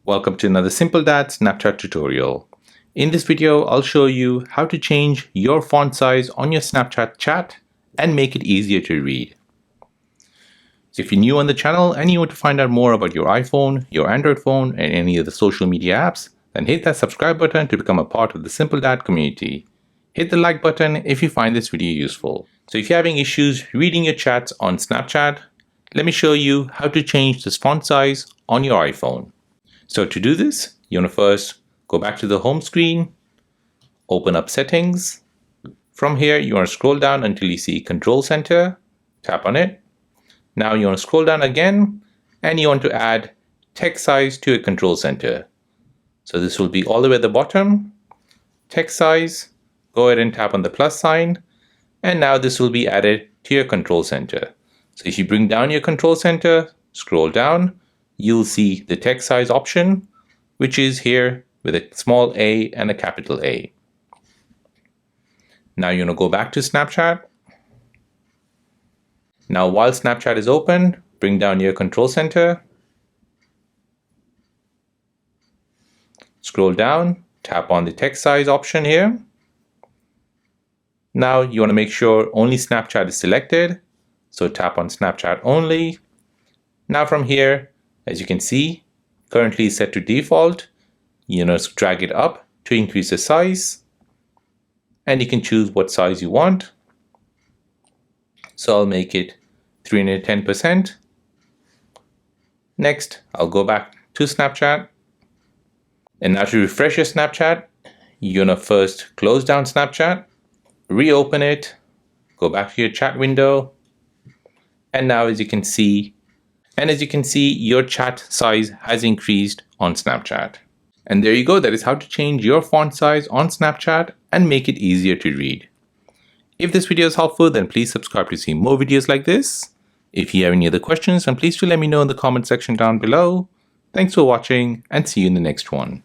Welcome to another Simple Dad Snapchat tutorial. In this video, I'll show you how to change your font size on your Snapchat chat and make it easier to read. So if you're new on the channel and you want to find out more about your iPhone, your Android phone, and any of the social media apps, then hit that subscribe button to become a part of the Simple Dad community. Hit the like button if you find this video useful. So if you're having issues reading your chats on Snapchat, let me show you how to change this font size on your iPhone. So to do this, you want to first go back to the home screen, open up settings. From here, you want to scroll down until you see Control Center, tap on it. Now you want to scroll down again and you want to add text size to your control center. So this will be all the way at the bottom, text size, go ahead and tap on the plus sign. And now this will be added to your control center. So if you bring down your control center, scroll down, you'll see the text size option, which is here with a small a and a capital A. Now you want to go back to Snapchat. Now while Snapchat is open, bring down your control center. Scroll down, tap on the text size option here. Now you want to make sure only Snapchat is selected. So tap on Snapchat only. Now from here, as you can see, currently is set to default. You know, drag it up to increase the size. And you can choose what size you want. So I'll make it 310%. Next, I'll go back to Snapchat. And now to refresh your Snapchat, you're gonna first close down Snapchat, reopen it, go back to your chat window. And now as you can see, your chat size has increased on Snapchat. And there you go. That is how to change your font size on Snapchat and make it easier to read. If this video is helpful, then please subscribe to see more videos like this. If you have any other questions, then please do let me know in the comment section down below. Thanks for watching and see you in the next one.